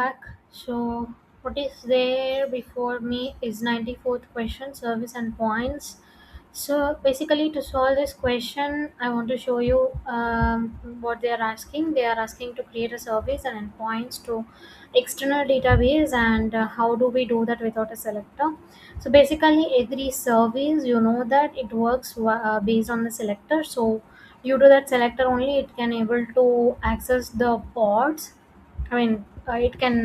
back. So, what is there before me is 94th question, service and points. So, basically, to solve this question, I want to show you what they are asking. They are asking to create a service and endpoints to external database, and how do we do that without a selector? So, basically, every service, you know that it works based on the selector. So, due to that selector only, it can able to access the pods. It can,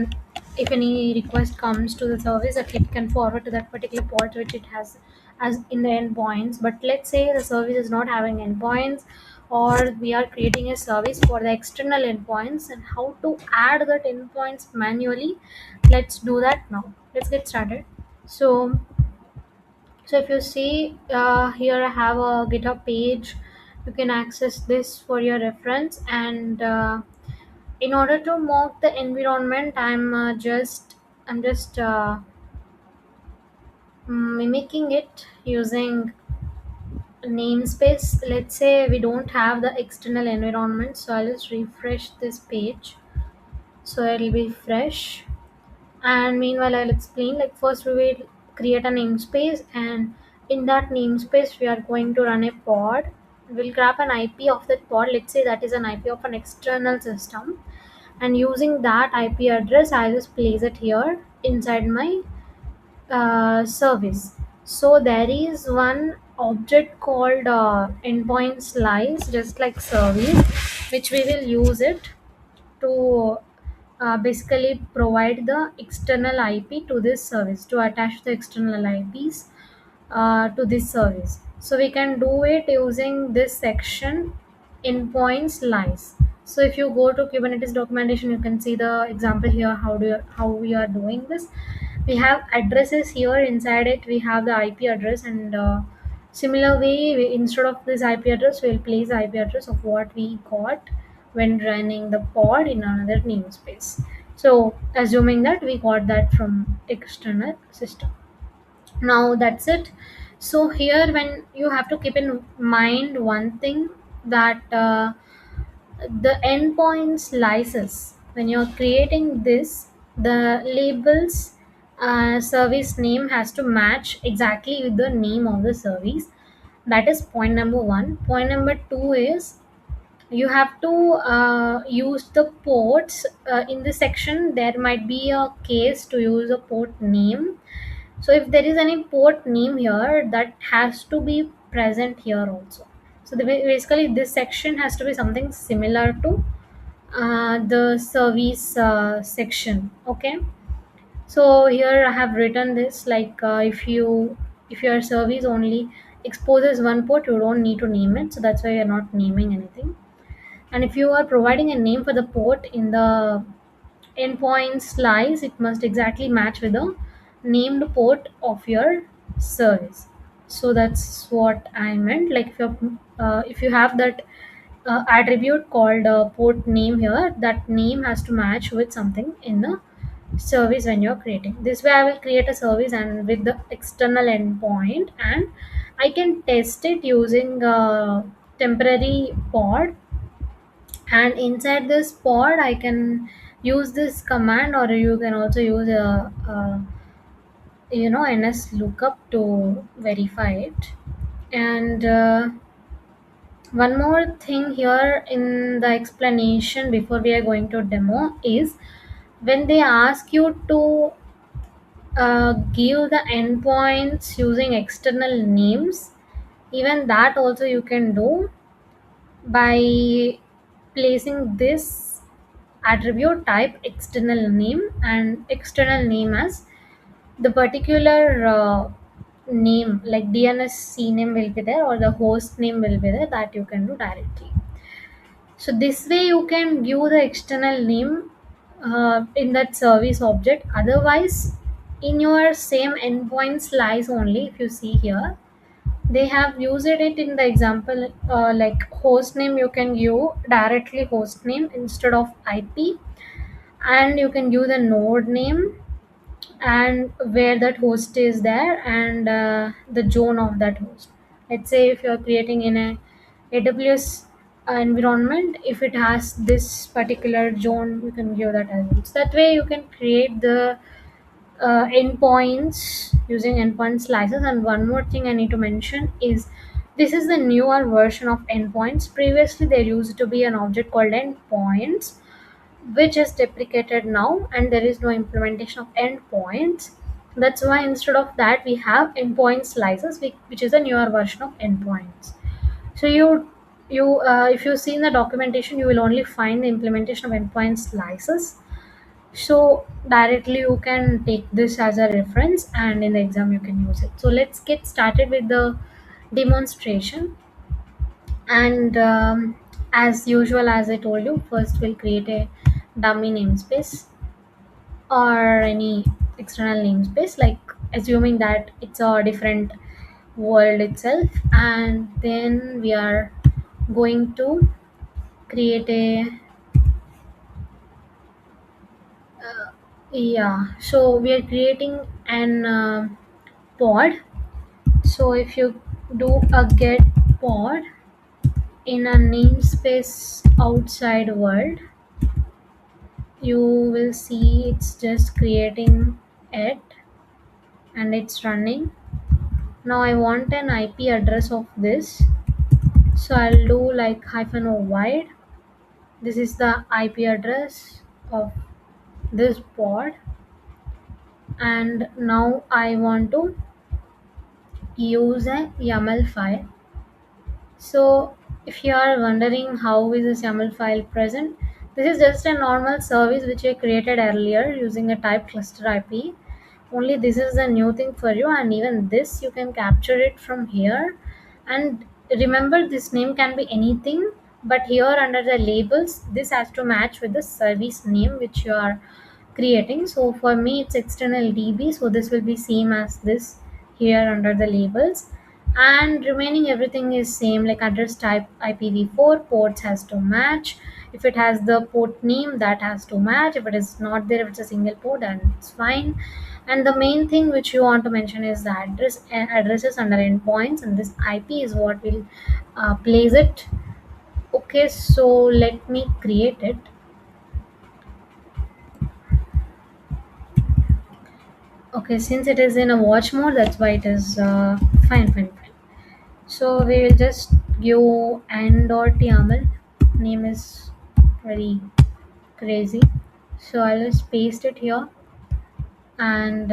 if any request comes to the service, that it can forward to that particular port which it has as in the endpoints. But let's say the service is not having endpoints, or we are creating a service for the external endpoints, and how to add that endpoints manually. Let's do that now. Let's get started. So, if you see here, I have a GitHub page. You can access this for your reference, and in order to mock the environment, I'm just mimicking it using namespace. Let's say we don't have the external environment, so I'll just refresh this page so it'll be fresh. And meanwhile, I'll explain, like, first we will create a namespace, and in that namespace we are going to run a pod. We'll grab an IP of that pod. Let's say that is an IP of an external system, and using that IP address, I'll just place it here inside my service. So there is one object called endpoint slice, just like service, which we will use it to basically provide the external IP to this service, to attach the external IPs to this service. So we can do it using this section, endpoint slice. So if you go to Kubernetes documentation, you can see the example here, how we are doing this. We have addresses here. Inside it we have the IP address, and similar way, instead of this IP address, we'll place the IP address of what we got when running the pod in another namespace. So assuming that we got that from external system. Now that's it. So here, when you have to keep in mind one thing, that the endpoint slices, when you're creating this, the labels service name has to match exactly with the name of the service. That is point number one. Point number two is, you have to use the ports. In this section there might be a case to use a port name. So if there is any port name here, that has to be present here also. So basically this section has to be something similar to the service section. Okay. So here I have written this, like, if your service only exposes one port, you don't need to name it. So that's why you're not naming anything. And if you are providing a name for the port in the endpoint slice, it must exactly match with the named port of your service. So that's what I meant. Like, if you have that attribute called port name here, that name has to match with something in the service when you're creating. This way I will create a service and with the external endpoint, and I can test it using a temporary pod. And inside this pod I can use this command, or you can also use a ns lookup to verify it. And one more thing here in the explanation before we are going to demo is, when they ask you to give the endpoints using external names, even that also you can do by placing this attribute type external name, and external name as the particular name, like DNS CNAME will be there, or the host name will be there, that you can do directly. So this way you can give the external name in that service object. Otherwise, in your same endpoint slice only, if you see here, they have used it in the example, like host name, you can give directly host name instead of IP, and you can give the node name and where that host is there, and the zone of that host. Let's say if you are creating in a AWS environment, if it has this particular zone, you can give that as well. So that way you can create the endpoints using endpoint slices. And one more thing I need to mention is this is the newer version of endpoints. Previously there used to be an object called endpoints which is deprecated now, and there is no implementation of endpoints. That's why instead of that we have endpoint slices, which is a newer version of endpoints. So if you see in the documentation, you will only find the implementation of endpoint slices. So directly you can take this as a reference, and in the exam you can use it. So let's get started with the demonstration. And as usual, as I told you, first we'll create a dummy namespace or any external namespace, like assuming that it's a different world itself. And then we are going to create a yeah, so we are creating an pod. So if you do a get pod in a namespace outside world, you will see it's just creating it and it's running. Now I want an IP address of this, so I'll do like hyphen o wide. This is the IP address of this pod, and now I want to use a YAML file. So if you are wondering how is this YAML file present, this is just a normal service which I created earlier using a type cluster IP. Only this is a new thing for you, and even this you can capture it from here. And remember, this name can be anything, but here under the labels this has to match with the service name which you are creating. So for me it's external DB, so this will be same as this here under the labels. And remaining everything is same, like address type IPv4, ports has to match. If it has the port name, that has to match. If it is not there, if it's a single port, then it's fine. And the main thing which you want to mention is the addresses under endpoints, and this IP is what will place it. Okay, so let me create it. Okay, since it is in a watch mode, that's why it is fine. So we will just give n.yaml. Name is very crazy. So I'll just paste it here and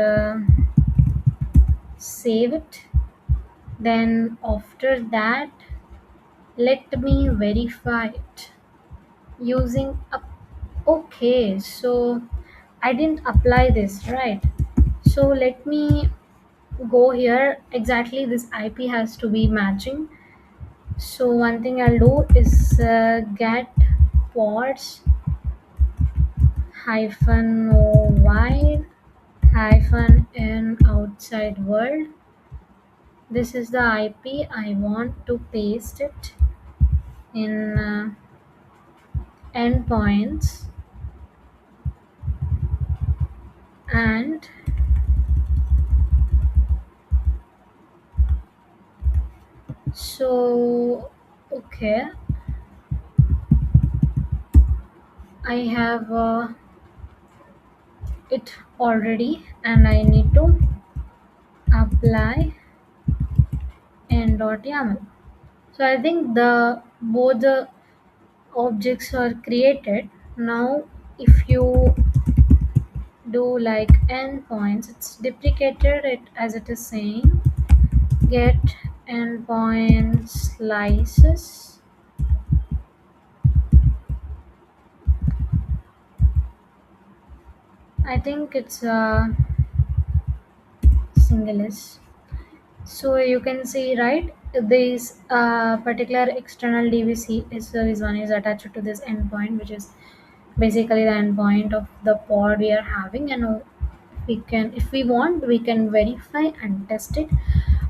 save it. Then after that, let me verify it using a. Okay, so I didn't apply this, right? So let me go here. Exactly, this IP has to be matching. So one thing I'll do is get pods hyphen o wide hyphen in outside world. This is the IP. I want to paste it in endpoints, and so okay, I have it already, and I need to apply n.yaml. So I think the both the objects are created. Now if you do like endpoints, it's deprecated it as it is saying get endpoint slices. I think it's single is. So you can see, right, this particular external DVC is service one is attached to this endpoint, which is basically the endpoint of the pod we are having. And we can, if we want, we can verify and test it.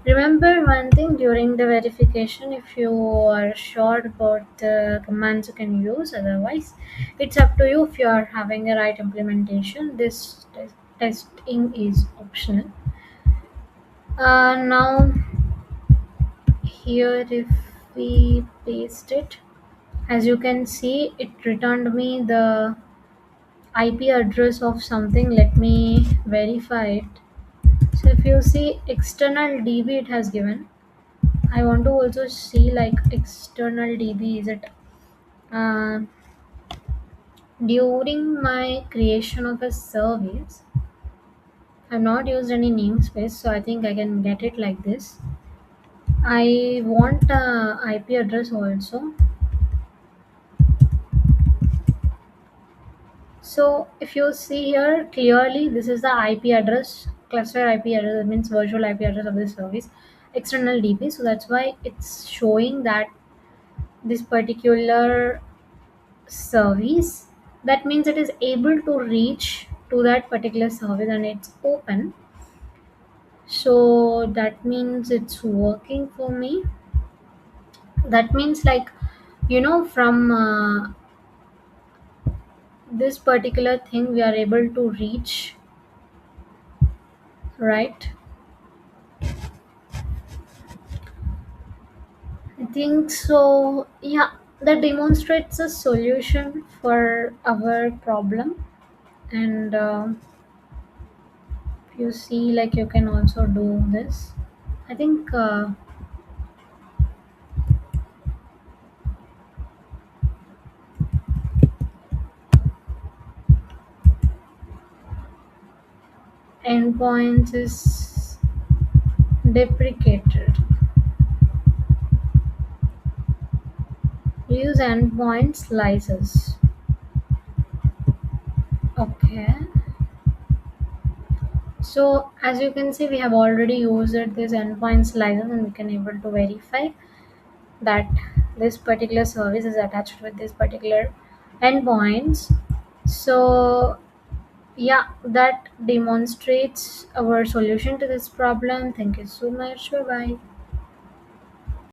Remember one thing during the verification, if you are sure about the commands you can use, otherwise it's up to you. If you are having a right implementation, this testing is optional. Now here if we paste it, As you can see, it returned me the IP address of something. Let me verify it. So if you see external DB it has given. I want to also see like external DB is it uh, during my creation of a service. I've not used any namespace, so I think I can get it like this. I want IP address also. So if you see here clearly, this is the IP address, cluster IP address, that means virtual IP address of this service, external DP. So that's why it's showing that this particular service, that means it is able to reach to that particular service and it's open. So that means it's working for me. That means like from this particular thing we are able to reach, right? I think so. Yeah, that demonstrates a solution for our problem. And you see, like you can also do this. I think endpoints is deprecated. Use endpoint slices. Okay. So as you can see, we have already used this endpoint slices, and we can able to verify that this particular service is attached with this particular endpoints. So yeah, that demonstrates our solution to this problem. Thank you so much. Bye bye.